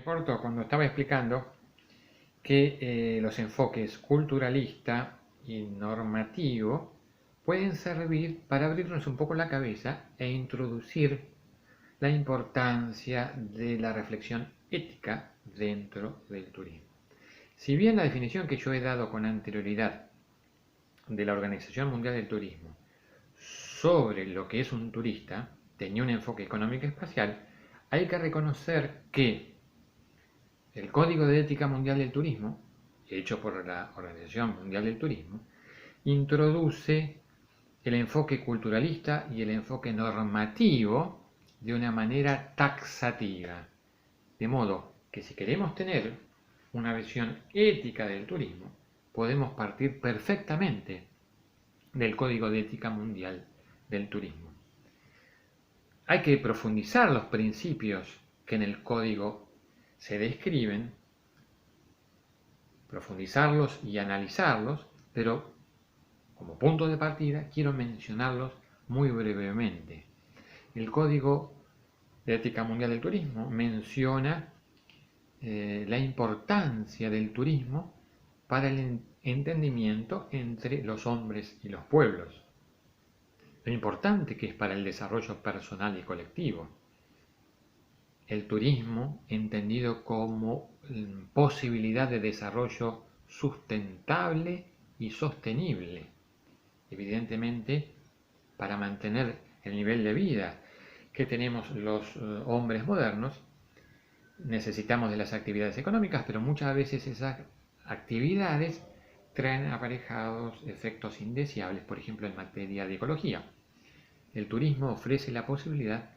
me cortó cuando estaba explicando que los enfoques culturalista y normativo pueden servir para abrirnos un poco la cabeza e introducir la importancia de la reflexión ética dentro del turismo. Si bien la definición que yo he dado con anterioridad de la Organización Mundial del Turismo sobre lo que es un turista tenía un enfoque económico espacial, hay que reconocer que el Código de Ética Mundial del Turismo, hecho por la Organización Mundial del Turismo, introduce el enfoque culturalista y el enfoque normativo de una manera taxativa. De modo que si queremos tener una visión ética del turismo, podemos partir perfectamente del Código de Ética Mundial del Turismo. Hay que profundizar los principios que en el código se describen, profundizarlos y analizarlos, pero como punto de partida quiero mencionarlos muy brevemente. El Código de Ética Mundial del Turismo menciona la importancia del turismo para el entendimiento entre los hombres y los pueblos, lo importante que es para el desarrollo personal y colectivo. El turismo entendido como posibilidad de desarrollo sustentable y sostenible. Evidentemente, para mantener el nivel de vida que tenemos los hombres modernos, necesitamos de las actividades económicas, pero muchas veces esas actividades traen aparejados efectos indeseables, por ejemplo en materia de ecología. El turismo ofrece la posibilidad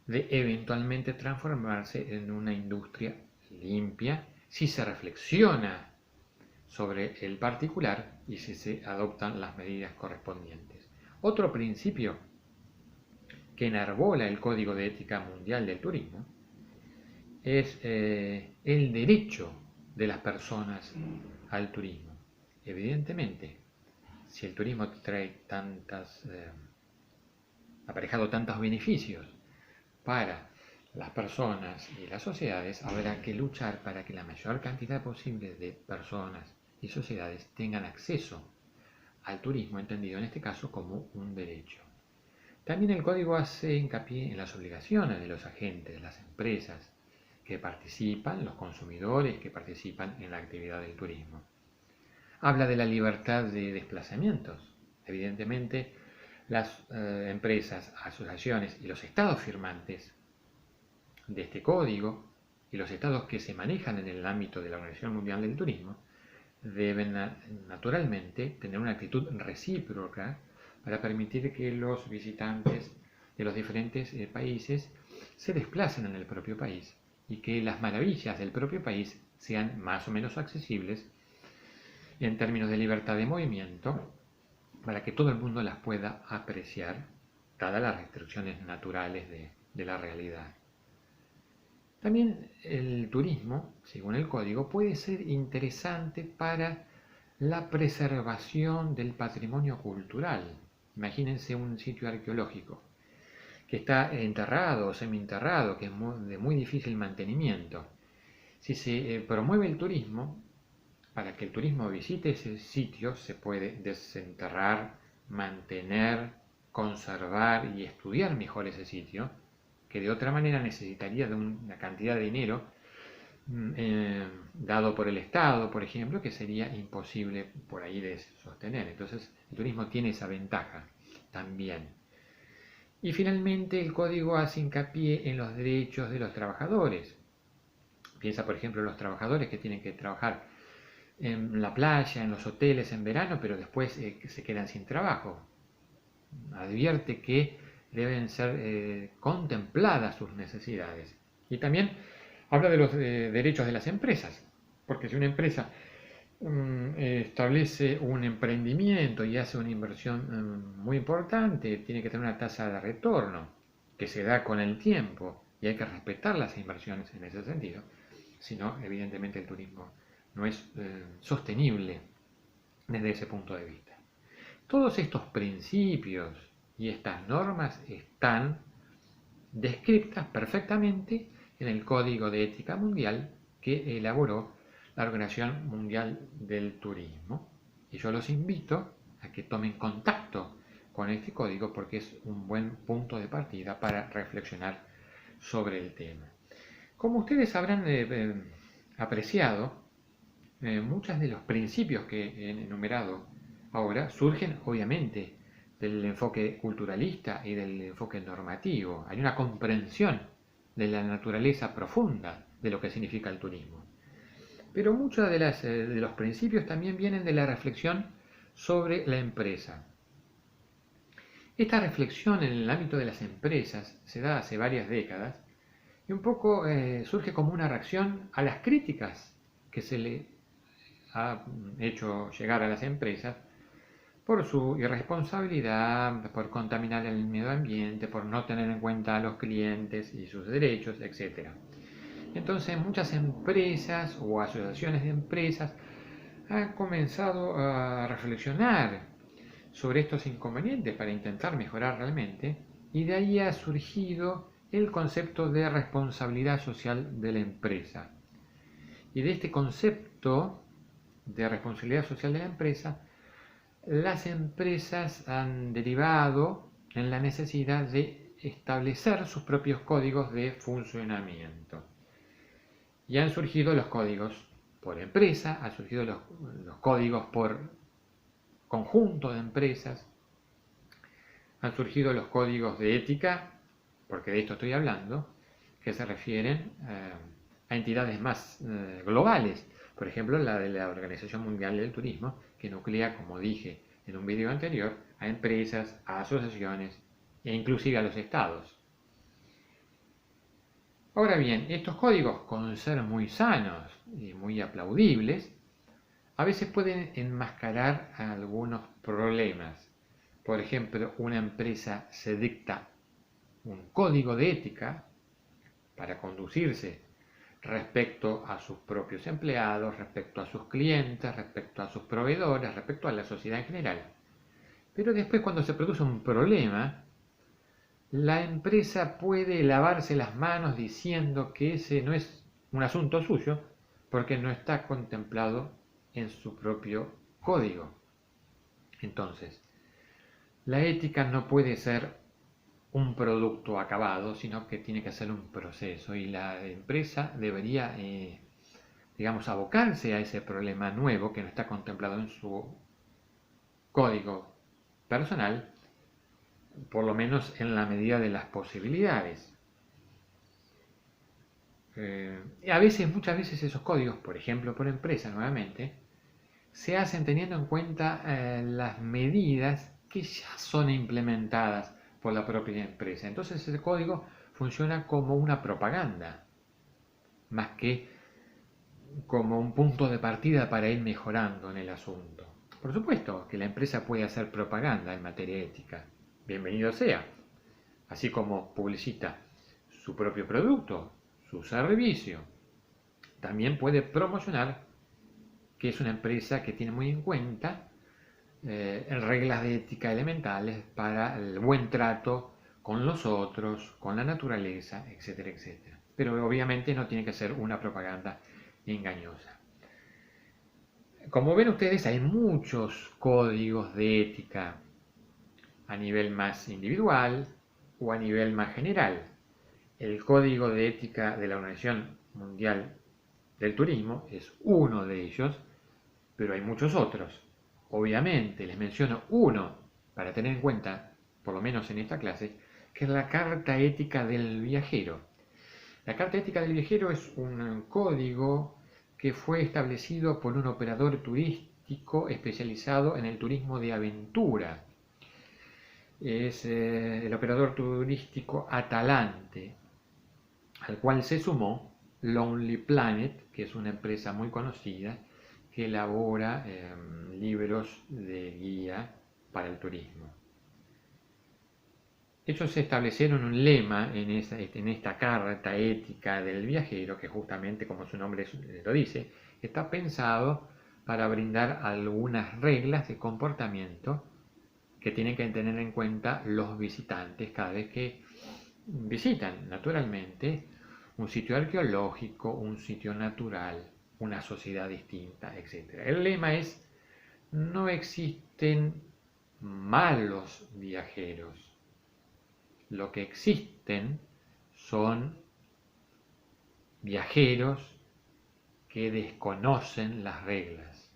de eventualmente transformarse en una industria limpia si se reflexiona sobre el particular y si se adoptan las medidas correspondientes. Otro principio que enarbola el Código de Ética Mundial del Turismo es el derecho de las personas al turismo. Evidentemente, si el turismo trae aparejado tantos beneficios para las personas y las sociedades, habrá que luchar para que la mayor cantidad posible de personas y sociedades tengan acceso al turismo, entendido en este caso como un derecho. También el código hace hincapié en las obligaciones de los agentes, de las empresas que participan, los consumidores que participan en la actividad del turismo. Habla de la libertad de desplazamientos. Evidentemente, las empresas, asociaciones y los estados firmantes de este código y los estados que se manejan en el ámbito de la Organización Mundial del Turismo deben naturalmente tener una actitud recíproca para permitir que los visitantes de los diferentes países se desplacen en el propio país y que las maravillas del propio país sean más o menos accesibles en términos de libertad de movimiento para que todo el mundo las pueda apreciar, dadas las restricciones naturales de la realidad. También el turismo, según el código, puede ser interesante para la preservación del patrimonio cultural. Imagínense un sitio arqueológico que está enterrado o semienterrado, que es de muy difícil mantenimiento. Si se promueve el turismo, para que el turismo visite ese sitio, se puede desenterrar, mantener, conservar y estudiar mejor ese sitio, que de otra manera necesitaría de una cantidad de dinero dado por el Estado, por ejemplo, que sería imposible por ahí de sostener. Entonces, el turismo tiene esa ventaja también. Y finalmente, el código hace hincapié en los derechos de los trabajadores. Piensa, por ejemplo, en los trabajadores que tienen que trabajar en la playa, en los hoteles en verano, pero después se quedan sin trabajo. Advierte que deben ser contempladas sus necesidades. Y también habla de los derechos de las empresas, porque si una empresa establece un emprendimiento y hace una inversión muy importante, tiene que tener una tasa de retorno que se da con el tiempo y hay que respetar las inversiones en ese sentido. Si no, evidentemente el turismo no es sostenible desde ese punto de vista. Todos estos principios y estas normas están descritas perfectamente en el Código de Ética Mundial que elaboró la Organización Mundial del Turismo. Y yo los invito a que tomen contacto con este código porque es un buen punto de partida para reflexionar sobre el tema. Como ustedes habrán apreciado, muchos de los principios que he enumerado ahora surgen obviamente del enfoque culturalista y del enfoque normativo. Hay una comprensión de la naturaleza profunda de lo que significa el turismo. Pero muchos de los principios también vienen de la reflexión sobre la empresa. Esta reflexión en el ámbito de las empresas se da hace varias décadas y un poco surge como una reacción a las críticas que se le ha hecho llegar a las empresas por su irresponsabilidad, por contaminar el medio ambiente, por no tener en cuenta a los clientes y sus derechos, etc. Entonces muchas empresas o asociaciones de empresas han comenzado a reflexionar sobre estos inconvenientes para intentar mejorar realmente, y de ahí ha surgido el concepto de responsabilidad social de la empresa. Y de este concepto de responsabilidad social de la empresa, las empresas han derivado en la necesidad de establecer sus propios códigos de funcionamiento. Y han surgido los códigos por empresa, han surgido los códigos por conjunto de empresas, han surgido los códigos de ética, porque de esto estoy hablando, que se refieren a entidades más globales, por ejemplo la de la Organización Mundial del Turismo, que nuclea, como dije en un video anterior, a empresas, a asociaciones e inclusive a los estados. Ahora bien, estos códigos, con ser muy sanos y muy aplaudibles, a veces pueden enmascarar algunos problemas. Por ejemplo, una empresa se dicta un código de ética para conducirse respecto a sus propios empleados, respecto a sus clientes, respecto a sus proveedores, respecto a la sociedad en general. Pero después, cuando se produce un problema, la empresa puede lavarse las manos diciendo que ese no es un asunto suyo porque no está contemplado en su propio código. Entonces, la ética no puede ser un producto acabado, sino que tiene que ser un proceso, y la empresa debería, digamos, abocarse a ese problema nuevo que no está contemplado en su código personal, por lo menos en la medida de las posibilidades. Muchas veces esos códigos, por ejemplo por empresa nuevamente, se hacen teniendo en cuenta las medidas que ya son implementadas por la propia empresa. Entonces ese código funciona como una propaganda, más que como un punto de partida para ir mejorando en el asunto. Por supuesto que la empresa puede hacer propaganda en materia ética, bienvenido sea, así como publicita su propio producto, su servicio. También puede promocionar que es una empresa que tiene muy en cuenta reglas de ética elementales para el buen trato con los otros, con la naturaleza, etcétera, etcétera. Pero obviamente no tiene que ser una propaganda engañosa. Como ven ustedes, hay muchos códigos de ética a nivel más individual o a nivel más general. El Código de Ética de la Organización Mundial del Turismo es uno de ellos, pero hay muchos otros. Obviamente, les menciono uno para tener en cuenta, por lo menos en esta clase, que es la Carta Ética del Viajero. La Carta Ética del Viajero es un código que fue establecido por un operador turístico especializado en el turismo de aventura. Es el operador turístico Atalante, al cual se sumó Lonely Planet, que es una empresa muy conocida que elabora libros de guía para el turismo. Ellos establecieron un lema en esta carta ética del viajero, que justamente, como su nombre lo dice, está pensado para brindar algunas reglas de comportamiento que tienen que tener en cuenta los visitantes cada vez que visitan, naturalmente, un sitio arqueológico, un sitio natural, una sociedad distinta, etc. El lema es: no existen malos viajeros. Lo que existen son viajeros que desconocen las reglas.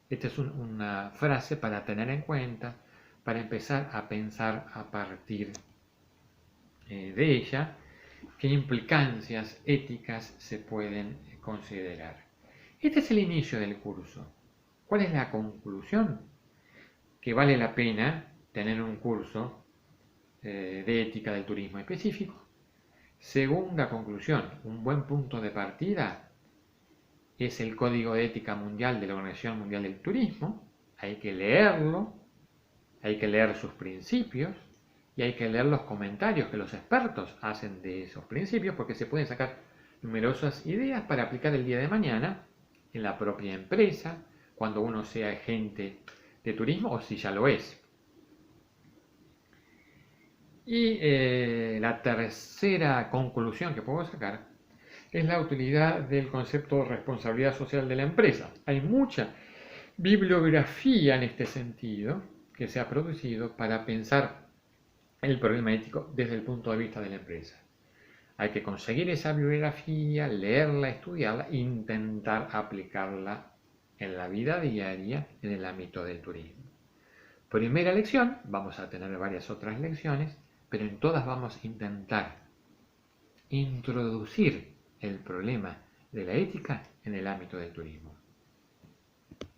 Esta es una frase para tener en cuenta, para empezar a pensar a partir de ella, qué implicancias éticas se pueden considerar. Este es el inicio del curso. ¿Cuál es la conclusión? Que vale la pena tener un curso de ética del turismo específico. Segunda conclusión, un buen punto de partida es el Código de Ética Mundial de la Organización Mundial del Turismo. Hay que leerlo, hay que leer sus principios y hay que leer los comentarios que los expertos hacen de esos principios, porque se pueden sacar numerosas ideas para aplicar el día de mañana en la propia empresa, cuando uno sea agente de turismo o si ya lo es. Y la tercera conclusión que puedo sacar es la utilidad del concepto de responsabilidad social de la empresa. Hay mucha bibliografía en este sentido que se ha producido para pensar el problema ético desde el punto de vista de la empresa. Hay que conseguir esa bibliografía, leerla, estudiarla e intentar aplicarla en la vida diaria en el ámbito del turismo. Primera lección, vamos a tener varias otras lecciones, pero en todas vamos a intentar introducir el problema de la ética en el ámbito del turismo.